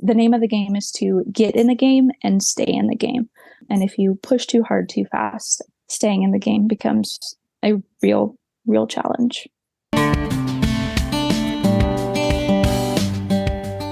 the name of the game is to get in the game and stay in the game. And if you push too hard, too fast, staying in the game becomes a real challenge.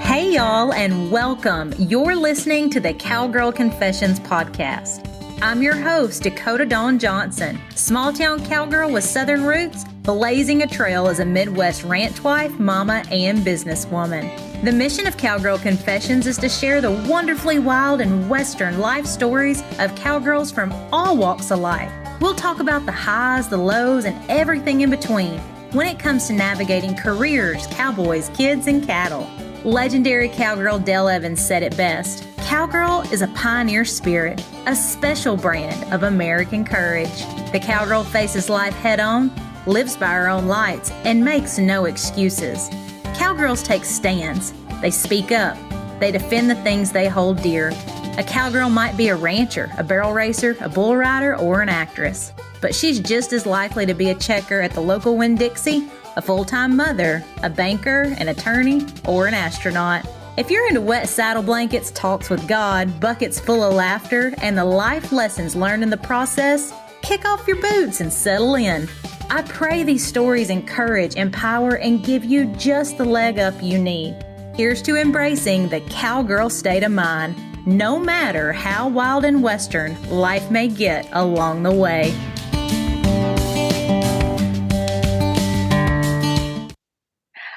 Hey, y'all, and welcome. You're listening to the Cowgirl Confessions podcast. I'm your host, Dakota Dawn Johnson, small-town cowgirl with Southern roots, blazing a trail as a Midwest ranch wife, mama, and businesswoman. The mission of Cowgirl Confessions is to share the wonderfully wild and Western life stories of cowgirls from all walks of life. We'll talk about the highs, the lows, and everything in between when it comes to navigating careers, cowboys, kids, and cattle. Legendary cowgirl Dale Evans said it best. Cowgirl is a pioneer spirit, a special brand of American courage. The cowgirl faces life head-on, lives by her own lights, and makes no excuses. Cowgirls take stands. They speak up. They defend the things they hold dear. A cowgirl might be a rancher, a barrel racer, a bull rider, or an actress. But she's just as likely to be a checker at the local Winn-Dixie, a full-time mother, a banker, an attorney, or an astronaut. If you're into wet saddle blankets, talks with God, buckets full of laughter, and the life lessons learned in the process, kick off your boots and settle in. I pray these stories encourage, empower, and give you just the leg up you need. Here's to embracing the cowgirl state of mind, no matter how wild and Western life may get along the way.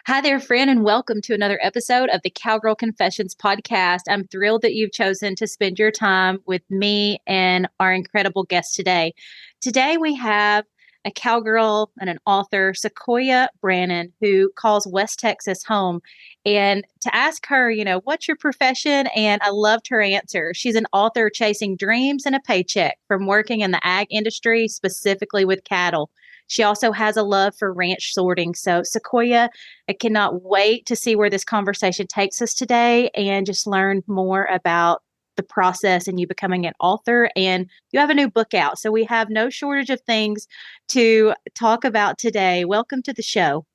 Hi there, friend, and welcome to another episode of the Cowgirl Confessions podcast. I'm thrilled that you've chosen to spend your time with me and our incredible guest today. Today we have a cowgirl and an author, Sequoyah Branham, who calls West Texas home. And to ask her, what's your profession? And I loved her answer. She's an author chasing dreams and a paycheck from working in the ag industry, specifically with cattle. She also has a love for ranch sorting. So Sequoyah, I cannot wait to see where this conversation takes us today and just learn more about the process and you becoming an author. And you have a new book out. So we have no shortage of things to talk about today. Welcome to the show.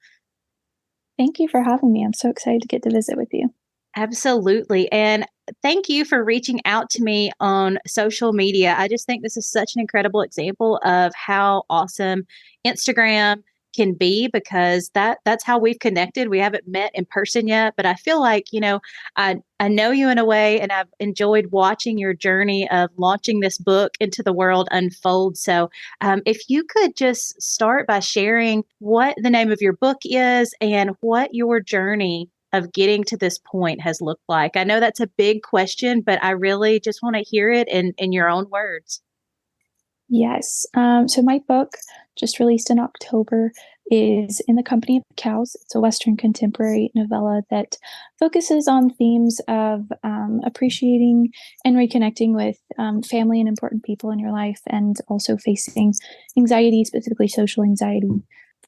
Thank you for having me. I'm so excited to get to visit with you. Absolutely. And thank you for reaching out to me on social media. I just think this is such an incredible example of how awesome Instagram can be, because that's how we've connected. We haven't met in person yet, but I feel like, I know you in a way, and I've enjoyed watching your journey of launching this book into the world unfold. So if you could just start by sharing what the name of your book is and what your journey of getting to this point has looked like. I know that's a big question, but I really just want to hear it in your own words. Yes. So my book, just released in October, is In the Company of Cows. It's a Western contemporary novella that focuses on themes of appreciating and reconnecting with family and important people in your life, and also facing anxiety, specifically social anxiety,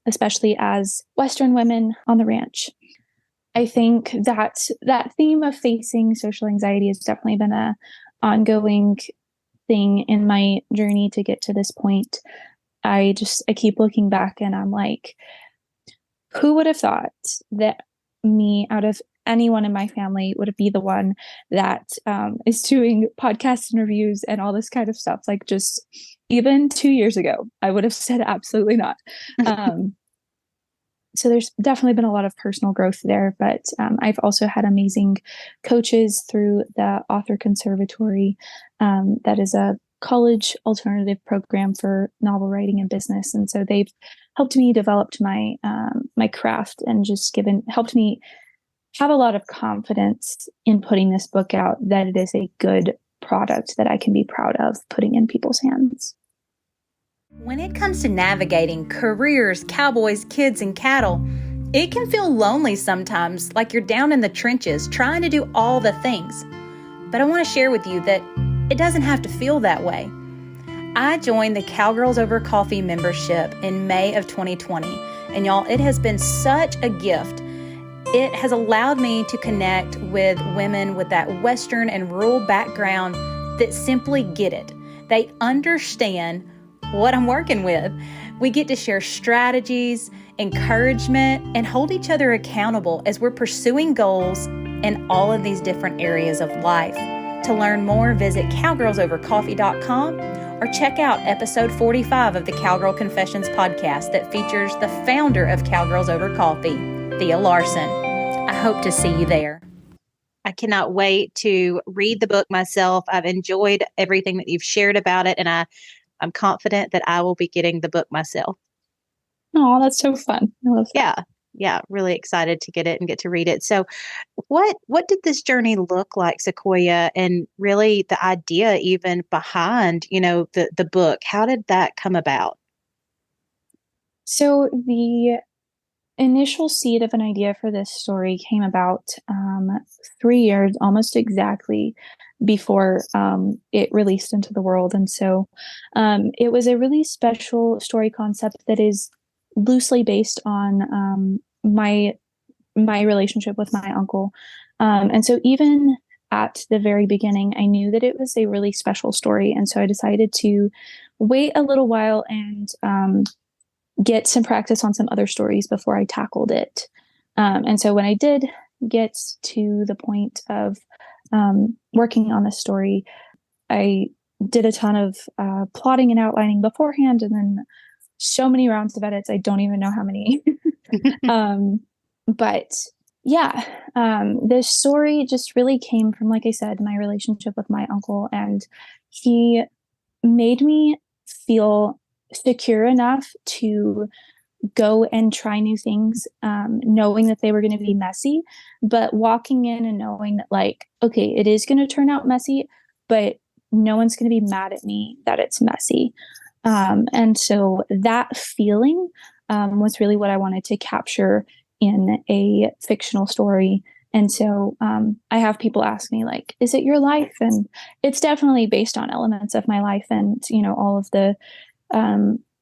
especially as Western women on the ranch. I think that theme of facing social anxiety has definitely been an ongoing thing in my journey to get to this point. I keep looking back and I'm like, who would have thought that me, out of anyone in my family, would be the one that is doing podcast interviews and all this kind of stuff? Like, just even 2 years ago, I would have said absolutely not. So there's definitely been a lot of personal growth there, but I've also had amazing coaches through the Author Conservatory. That is a college alternative program for novel writing and business. And so they've helped me develop my craft and just helped me have a lot of confidence in putting this book out, that it is a good product that I can be proud of putting in people's hands. When it comes to navigating careers, cowboys, kids, and cattle, it can feel lonely sometimes, like you're down in the trenches trying to do all the things. But I want to share with you that it doesn't have to feel that way. I joined the Cowgirls Over Coffee membership in May of 2020, and y'all, it has been such a gift. It has allowed me to connect with women with that Western and rural background that simply get it. They understand what I'm working with. We get to share strategies, encouragement, and hold each other accountable as we're pursuing goals in all of these different areas of life. To learn more, visit cowgirlsovercoffee.com or check out episode 45 of the Cowgirl Confessions podcast that features the founder of Cowgirls Over Coffee, Thea Larson. I hope to see you there. I cannot wait to read the book myself. I've enjoyed everything that you've shared about it, and I'm confident that I will be getting the book myself. Oh, that's so fun. I love that. Yeah, really excited to get it and get to read it. So what did this journey look like, Sequoyah, and really the idea even behind, the book? How did that come about? So the initial seed of an idea for this story came about 3 years, almost exactly, before it released into the world. And so it was a really special story concept that is loosely based on my relationship with my uncle. And so even at the very beginning, I knew that it was a really special story. And so I decided to wait a little while and get some practice on some other stories before I tackled it. And so when I did get to the point of working on this story, I did a ton of plotting and outlining beforehand, and then so many rounds of edits. I don't even know how many. But yeah, this story just really came from, like I said, my relationship with my uncle, and he made me feel secure enough to go and try new things, knowing that they were going to be messy, but walking in and knowing that, like, okay, it is going to turn out messy, but no one's going to be mad at me that it's messy. And so that feeling was really what I wanted to capture in a fictional story. And so I have people ask me, like, is it your life? And it's definitely based on elements of my life, and, all of the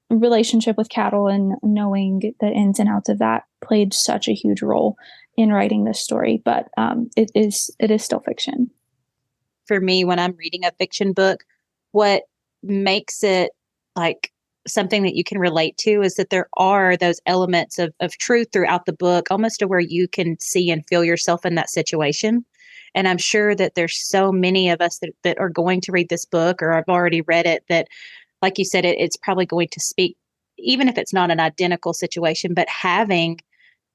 relationship with cattle and knowing the ins and outs of that played such a huge role in writing this story. But it is still fiction. For me, when I'm reading a fiction book, what makes it like something that you can relate to is that there are those elements of truth throughout the book, almost to where you can see and feel yourself in that situation. And I'm sure that there's so many of us that are going to read this book, or I've already read it, that, like you said, it's probably going to speak, even if it's not an identical situation, but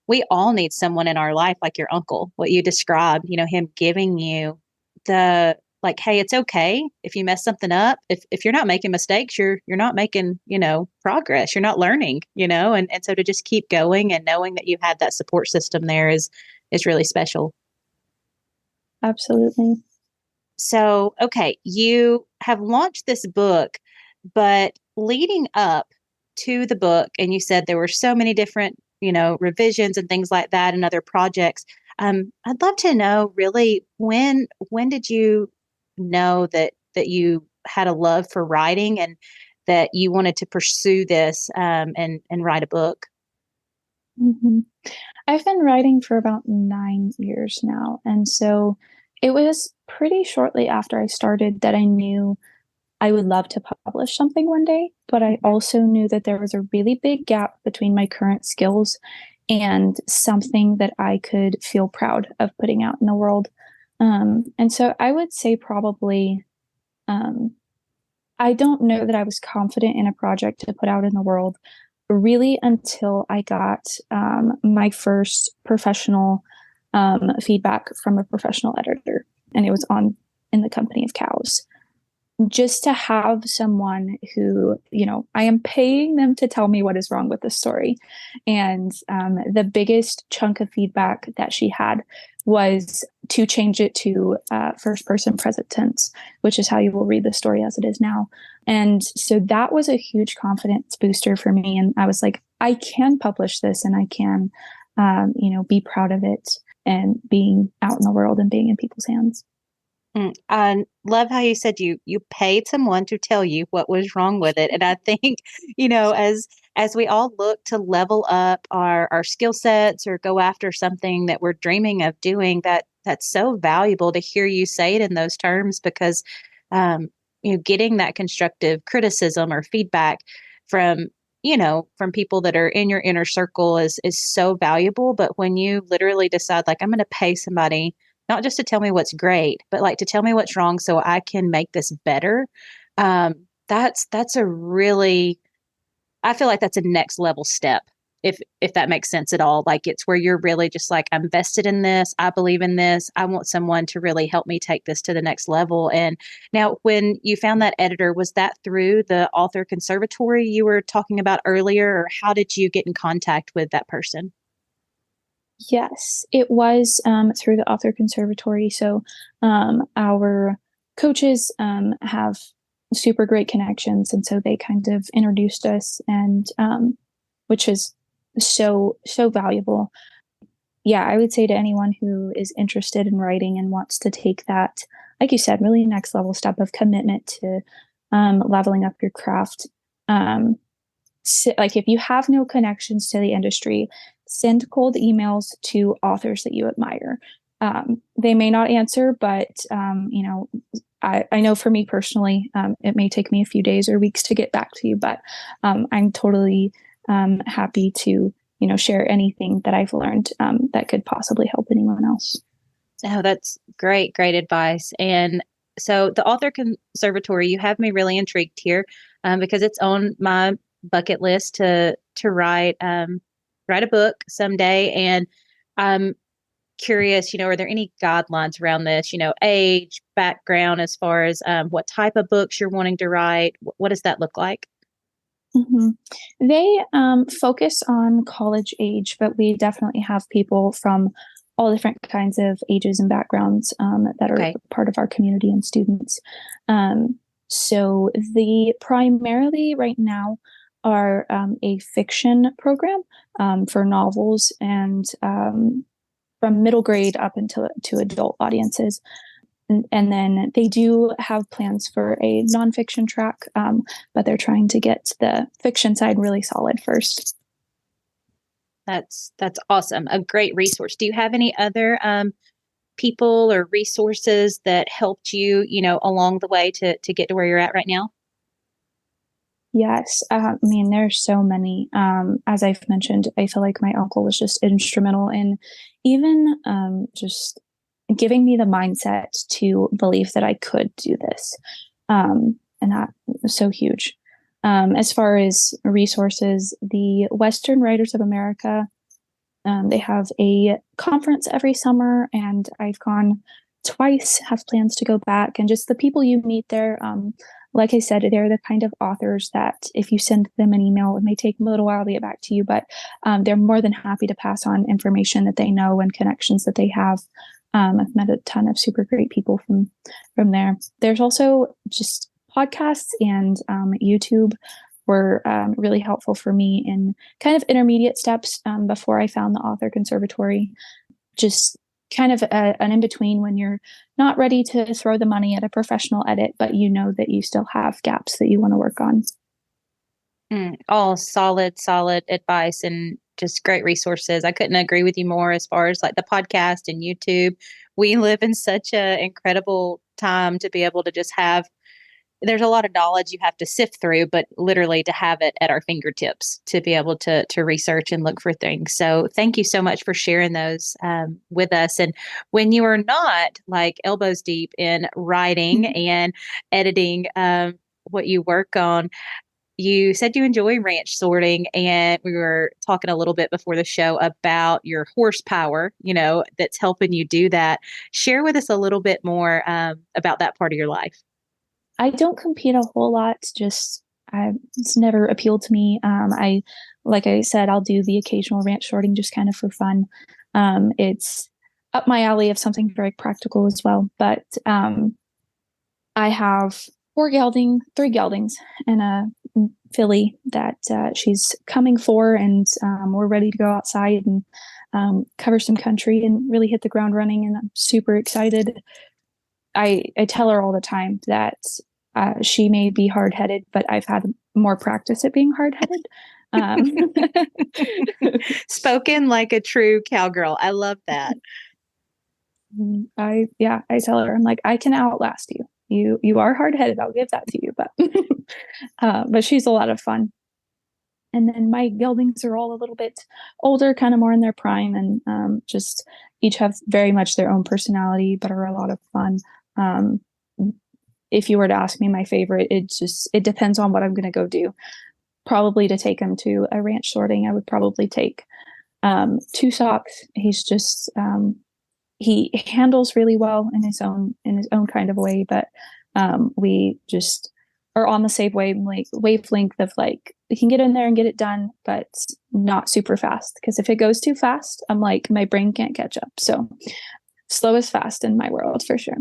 we all need someone in our life like your uncle, what you described, him giving you the, like, hey, it's okay if you mess something up. If you're not making mistakes, you're not making, progress. You're not learning, and so to just keep going and knowing that you had that support system there is really special. Absolutely. So, okay, you have launched this book, but leading up to the book, and you said there were so many different, revisions and things like that and other projects. I'd love to know, really, when did you know that you had a love for writing and that you wanted to pursue this and write a book? Mm-hmm. I've been writing for about 9 years now. And so it was pretty shortly after I started that I knew I would love to publish something one day. But I also knew that there was a really big gap between my current skills and something that I could feel proud of putting out in the world. And so I would say probably, I don't know that I was confident in a project to put out in the world really until I got my first professional feedback from a professional editor, and it was in the company of cows. Just to have someone who, I am paying them to tell me what is wrong with the story. And the biggest chunk of feedback that she had was to change it to first person present tense, which is how you will read the story as it is now. And so that was a huge confidence booster for me. And I was like, I can publish this, and I can, be proud of it and being out in the world and being in people's hands. I love how you said you paid someone to tell you what was wrong with it. And I think, as we all look to level up our skill sets or go after something that we're dreaming of doing, that's so valuable to hear you say it in those terms, because, getting that constructive criticism or feedback from people that are in your inner circle is so valuable. But when you literally decide, like, I'm going to pay somebody not just to tell me what's great, but like to tell me what's wrong so I can make this better. That's a really, I feel like that's a next level step, if that makes sense at all. Like it's where you're really just like, I'm vested in this. I believe in this. I want someone to really help me take this to the next level. And now, when you found that editor, was that through the author conservatory you were talking about earlier, or how did you get in contact with that person? Yes, it was through the author conservatory. So our coaches have super great connections, and so they kind of introduced us, and which is so valuable. Yeah, I would say to anyone who is interested in writing and wants to take that, like you said, really next level step of commitment to leveling up your craft. Um, like if you have no connections to the industry, send cold emails to authors that you admire. They may not answer, but I know for me personally, it may take me a few days or weeks to get back to you, but I'm totally happy to share anything that I've learned that could possibly help anyone else. Oh, that's great advice. And so the author conservatory, you have me really intrigued here, because it's on my bucket list to write a book someday. And I'm curious, are there any guidelines around this, age, background, as far as what type of books you're wanting to write? What does that look like? Mm-hmm. They focus on college age, but we definitely have people from all different kinds of ages and backgrounds that are Okay. part of our community and students. So the primarily right now are a fiction program for novels and from middle grade up until to adult audiences. And then they do have plans for a nonfiction track, but they're trying to get the fiction side really solid first. That's awesome. A great resource. Do you have any other people or resources that helped you, along the way to get to where you're at right now? Yes. I mean, there's so many. As I've mentioned, I feel like my uncle was just instrumental in even just giving me the mindset to believe that I could do this. And that was so huge. As far as resources, the Western Writers of America, they have a conference every summer, and I've gone twice, have plans to go back. And just the people you meet there, like I said, they're the kind of authors that if you send them an email, it may take them a little while to get back to you, but they're more than happy to pass on information that they know and connections that they have. I've met a ton of super great people from there. There's also just podcasts and YouTube were really helpful for me in kind of intermediate steps before I found the author conservatory. Just kind of an in-between when you're not ready to throw the money at a professional edit, but you know that you still have gaps that you want to work on. All solid advice and just great resources. I couldn't agree with you more as far as like the podcast and YouTube. We live in such an incredible time to be able to just have, there's a lot of knowledge you have to sift through, but literally to have it at our fingertips to be able to research and look for things. So thank you so much for sharing those with us. And when you are not like elbows deep in writing and editing what you work on, you said you enjoy ranch sorting, and we were talking a little bit before the show about your horsepower, that's helping you do that. Share with us a little bit more about that part of your life. I don't compete a whole lot. It's never appealed to me. Like I said, I'll do the occasional ranch sorting just kind of for fun. It's up my alley of something very practical as well. But I have three geldings, and a filly that she's coming for, and we're ready to go outside and cover some country and really hit the ground running. And I'm super excited. I tell her all the time that she may be hard-headed, but I've had more practice at being hard-headed. Spoken like a true cowgirl. I love that. I tell her, I'm like, I can outlast you. You are hard-headed. I'll give that to you, but she's a lot of fun. And then my geldings are all a little bit older, kind of more in their prime, and just each have very much their own personality, but are a lot of fun. Um, if you were to ask me my favorite, it depends on what I'm going to go do. Probably to take him to a ranch sorting, I would probably take Two Socks. He's just he handles really well in his own kind of way, but we just are on the same wavelength of like we can get in there and get it done, but not super fast. Because if it goes too fast, I'm like my brain can't catch up. So slow is fast in my world for sure.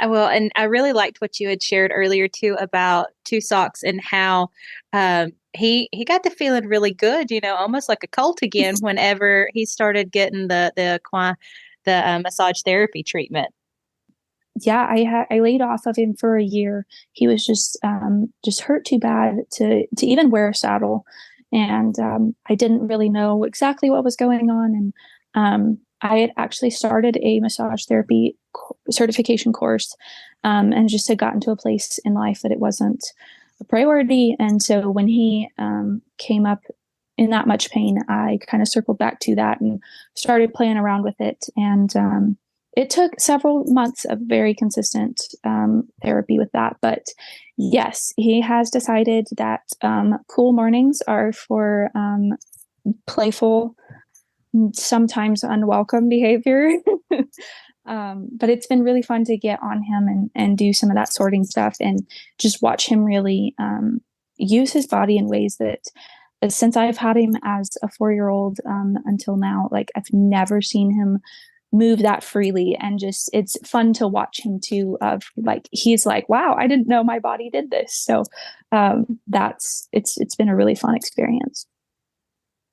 Well, and I really liked what you had shared earlier too about Two Socks and how he got to feeling really good, almost like a cult again whenever he started getting the massage therapy treatment. Yeah, I laid off of him for a year. He was just hurt too bad to even wear a saddle, and I didn't really know exactly what was going on. And I had actually started a massage therapy certification course, and just had gotten to a place in life that it wasn't a priority. And so when he came up in that much pain, I kind of circled back to that and started playing around with it. And it took several months of very consistent therapy with that. But yes, he has decided that cool mornings are for playful, sometimes unwelcome behavior. But it's been really fun to get on him and do some of that sorting stuff and just watch him really use his body in ways that since I've had him as a 4-year-old until now, like I've never seen him move that freely. And just it's fun to watch him too, of like he's like, wow, I didn't know my body did this. So it's been a really fun experience.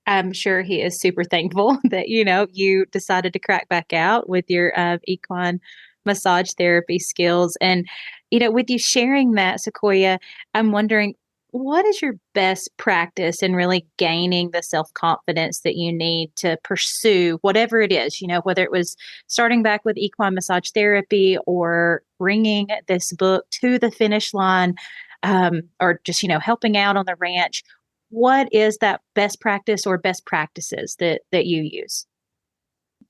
I'm sure he is super thankful that, you decided to crack back out with your equine massage therapy skills. And, with you sharing that, Sequoyah, I'm wondering, what is your best practice in really gaining the self-confidence that you need to pursue whatever it is, whether it was starting back with equine massage therapy or bringing this book to the finish line, or just, helping out on the ranch? What is that best practice or best practices that you use?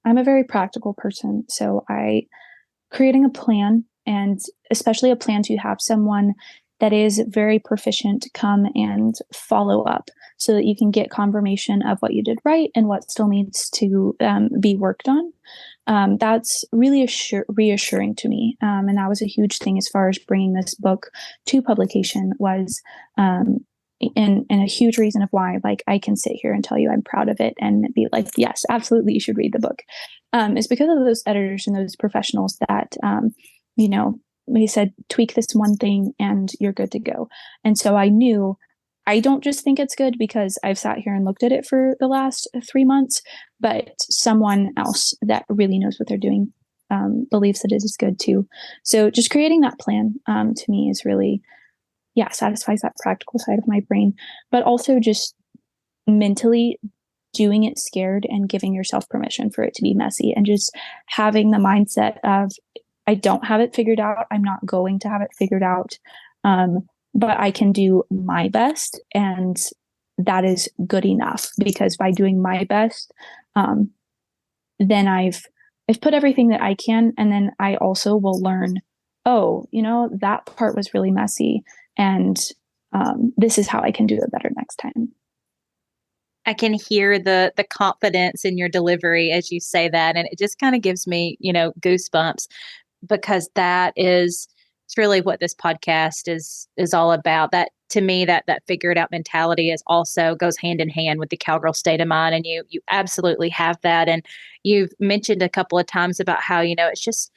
I'm a very practical person. So creating a plan, and especially a plan to have someone that is very proficient to come and follow up so that you can get confirmation of what you did right and what still needs to be worked on. That's really reassuring to me. And that was a huge thing as far as bringing this book to publication was, and a huge reason of why, like, I can sit here and tell you I'm proud of it and be like, yes, absolutely, you should read the book, is because of those editors and those professionals that, they said, tweak this one thing and you're good to go. And so I knew I don't just think it's good because I've sat here and looked at it for the last 3 months, but someone else that really knows what they're doing believes that it is good too. So just creating that plan to me is really, satisfies that practical side of my brain, but also just mentally doing it scared and giving yourself permission for it to be messy and just having the mindset of, I don't have it figured out. I'm not going to have it figured out. But I can do my best, and that is good enough, because by doing my best, then I've put everything that I can. And then I also will learn, oh, that part was really messy. And this is how I can do it better next time. I can hear the confidence in your delivery as you say that. And it just kind of gives me, goosebumps, because it's really what this podcast is all about. That to me, that figure it out mentality is also goes hand in hand with the cowgirl state of mind. And you absolutely have that. And you've mentioned a couple of times about how, it's just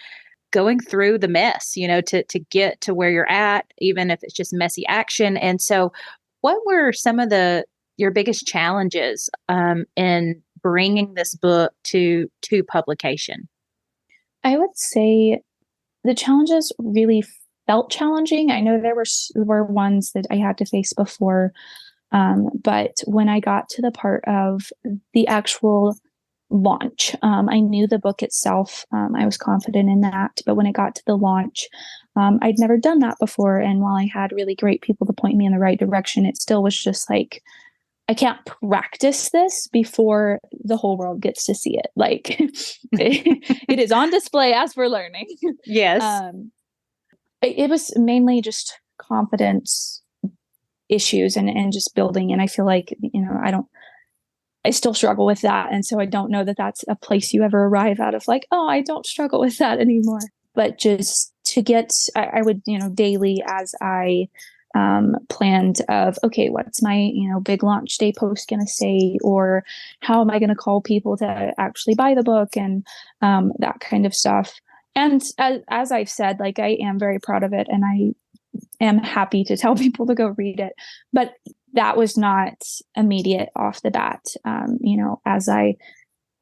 going through the mess, to get to where you're at, even if it's just messy action. And so what were some of your biggest challenges in bringing this book to publication? I would say the challenges really felt challenging. I know there were ones that I had to face before, but when I got to the part of the actual launch, I knew the book itself. I was confident in that, but when it got to the launch, I'd never done that before. And while I had really great people to point me in the right direction, it still was just like, I can't practice this before the whole world gets to see it. Like it is on display as we're learning. Yes. It was mainly just confidence issues and just building. And I feel like, I still struggle with that. And so I don't know that that's a place you ever arrive out of like, oh, I don't struggle with that anymore. But just to get, I would, daily as I planned of, okay, what's my, big launch day post going to say, or how am I going to call people to actually buy the book and that kind of stuff. And as I've said, like, I am very proud of it and I am happy to tell people to go read it. But that was not immediate off the bat.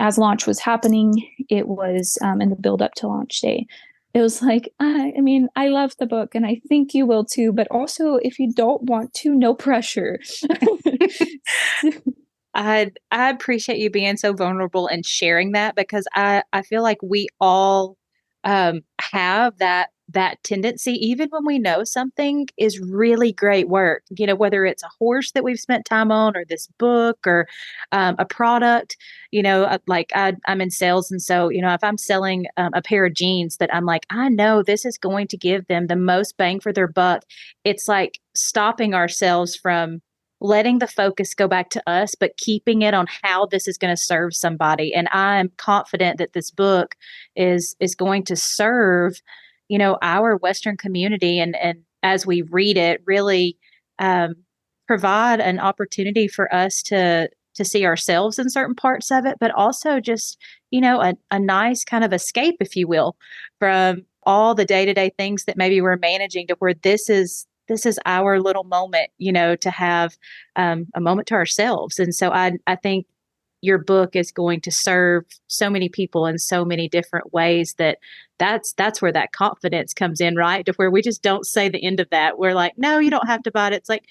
As launch was happening, it was in the build up to launch day. It was like, I love the book and I think you will too, but also if you don't want to, no pressure. I appreciate you being so vulnerable and sharing that, because I feel like we all have that tendency, even when we know something is really great work, whether it's a horse that we've spent time on, or this book, or a product, like I'm in sales. And so, if I'm selling a pair of jeans that I'm like, I know this is going to give them the most bang for their buck, it's like stopping ourselves from letting the focus go back to us, but keeping it on how this is going to serve somebody. And I'm confident that this book is going to serve, our Western community. And as we read it, really provide an opportunity for us to see ourselves in certain parts of it, but also just, a nice kind of escape, if you will, from all the day-to-day things that maybe we're managing, to where this is our little moment, to have a moment to ourselves. And so I think your book is going to serve so many people in so many different ways, that's where that confidence comes in, right? To where we just don't say the end of that. We're like, no, you don't have to buy it. It's like,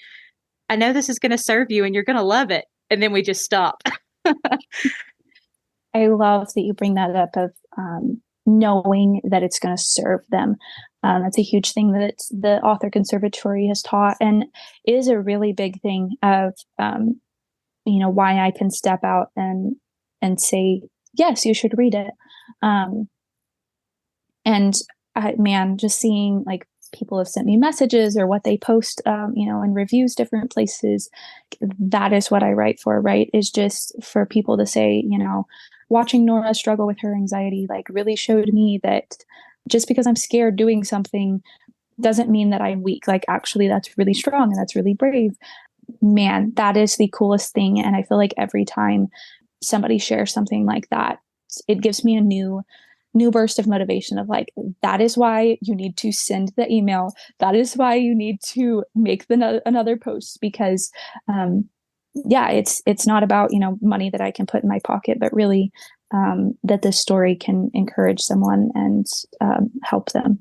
I know this is going to serve you and you're going to love it. And then we just stop. I love that you bring that up of knowing that it's going to serve them. That's a huge thing that the author conservatory has taught, and is a really big thing of, why I can step out and say, yes, you should read it. Just seeing like people have sent me messages or what they post, in reviews, different places. That is what I write for, right? Is just for people to say, watching Nora struggle with her anxiety, like, really showed me that just because I'm scared doing something doesn't mean that I'm weak. Like, actually, that's really strong and that's really brave. Man, that is the coolest thing. And I feel like every time somebody shares something like that, it gives me a new burst of motivation of like, that is why you need to send the email. That is why you need to make another post, because it's not about, money that I can put in my pocket, but really that this story can encourage someone and help them.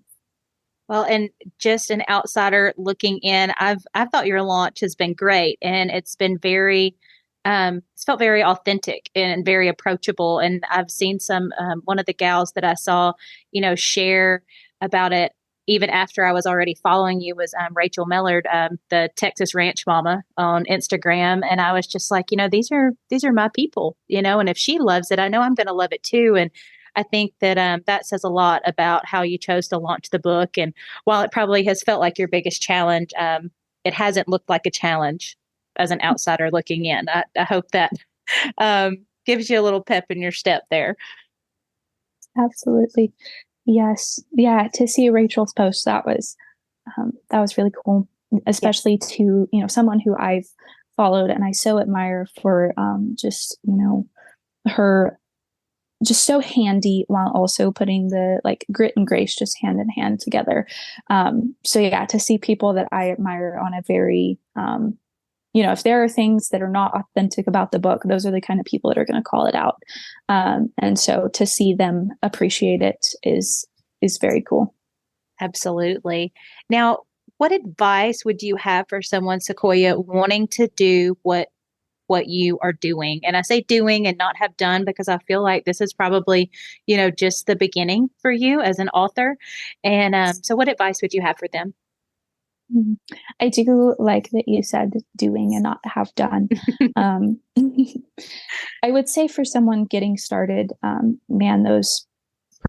Well, and just an outsider looking in, I've thought your launch has been great, and it's been it's felt very authentic and very approachable. And I've seen one of the gals that I saw, share about it even after I was already following you, was Rachel Millard, the Texas Ranch Mama on Instagram. And I was just like, these are my people, and if she loves it, I know I'm going to love it too. And I think that that says a lot about how you chose to launch the book. And while it probably has felt like your biggest challenge, it hasn't looked like a challenge as an outsider looking in. I hope that gives you a little pep in your step there. Absolutely. Yes. Yeah. To see Rachel's post, that was really cool, especially to, someone who I've followed and I so admire for just, her just so handy, while also putting the like grit and grace just hand in hand together. So yeah, to see people that I admire on a very, if there are things that are not authentic about the book, those are the kind of people that are going to call it out. And so to see them appreciate it is very cool. Absolutely. Now, what advice would you have for someone, Sequoyah, wanting to do what you are doing? And I say doing and not have done, because I feel like this is probably, just the beginning for you as an author. And so what advice would you have for them? Mhm. I do like that you said doing and not have done. Um, I would say for someone getting started, man, those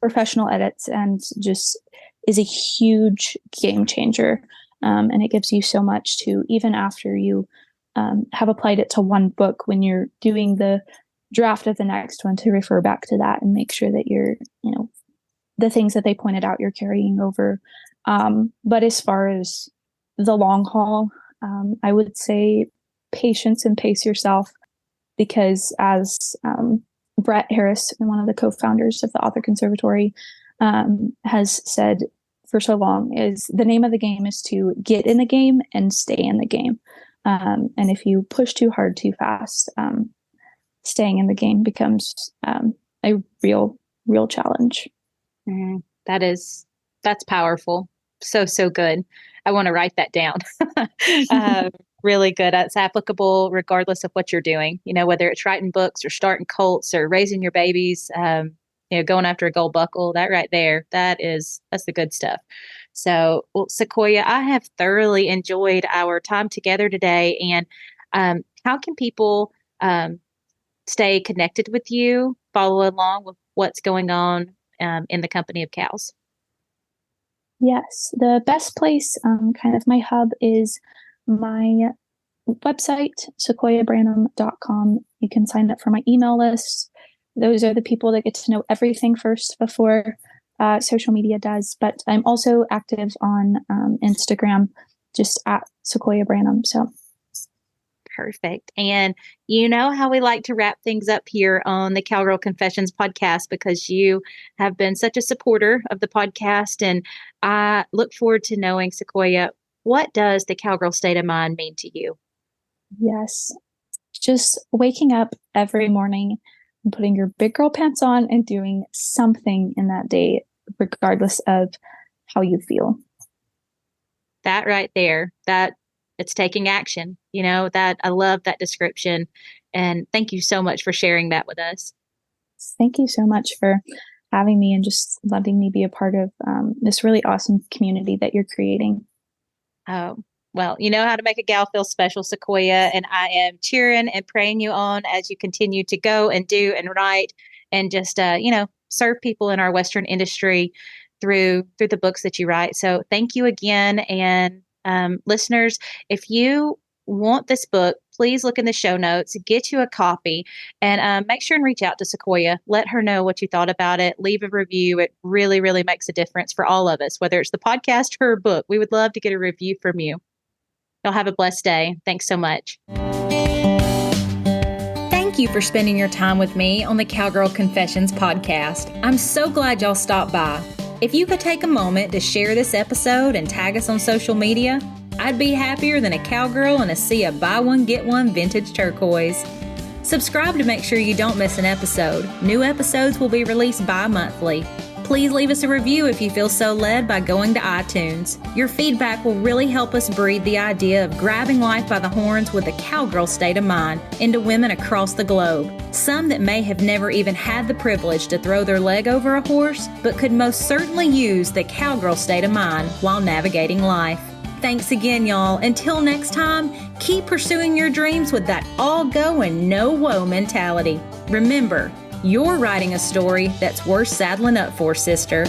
professional edits and just is a huge game changer. And it gives you so much to, even after you have applied it to one book, when you're doing the draft of the next one, to refer back to that and make sure that the things that they pointed out, you're carrying over. But as far as the long haul, I would say patience and pace yourself, because as Brett Harris, one of the co-founders of the Author Conservatory, has said for so long, is the name of the game is to get in the game and stay in the game. And if you push too hard too fast, staying in the game becomes a real challenge. Mm, that's powerful. So good. I want to write that down. Really good. It's applicable regardless of what you're doing, whether it's writing books or starting cults or raising your babies, going after a gold buckle, that right there, that's the good stuff. So, well, Sequoyah, I have thoroughly enjoyed our time together today. And how can people stay connected with you, follow along with what's going on in the company of cows? Yes, the best place, kind of my hub, is my website, sequoiahbranham.com. You can sign up for my email list. Those are the people that get to know everything first before social media does. But I'm also active on Instagram, just at Sequoyah Branham. So perfect. And you know how we like to wrap things up here on the Cowgirl Confessions podcast, because you have been such a supporter of the podcast. And I look forward to knowing, Sequoyah, what does the Cowgirl state of mind mean to you? yes, just waking up every morning and putting your big girl pants on and doing something in that day, regardless of how you feel. That right there, that it's taking action, that I love that description. And thank you so much for sharing that with us. Thank you so much for having me and just letting me be a part of this really awesome community that you're creating. Oh, well, you know how to make a gal feel special, Sequoyah, and I am cheering and praying you on as you continue to go and do and write and just, serve people in our Western industry through the books that you write. So thank you again. And listeners, if you want this book, please look in the show notes, get you a copy, and make sure and reach out to Sequoyah. Let her know what you thought about it. Leave a review. It really, really makes a difference for all of us, whether it's the podcast or her book. We would love to get a review from you. Y'all have a blessed day. Thanks so much. Thank you for spending your time with me on the Cowgirl Confessions podcast. I'm so glad y'all stopped by. If you could take a moment to share this episode and tag us on social media, I'd be happier than a cowgirl in a sea of buy one, get one vintage turquoise. Subscribe to make sure you don't miss an episode. New episodes will be released bi-monthly. Please leave us a review if you feel so led by going to iTunes. Your feedback will really help us breed the idea of grabbing life by the horns with a cowgirl state of mind into women across the globe. Some that may have never even had the privilege to throw their leg over a horse, but could most certainly use the cowgirl state of mind while navigating life. Thanks again, y'all. Until next time, keep pursuing your dreams with that all go and no woe mentality. Remember, you're writing a story that's worth saddling up for, sister.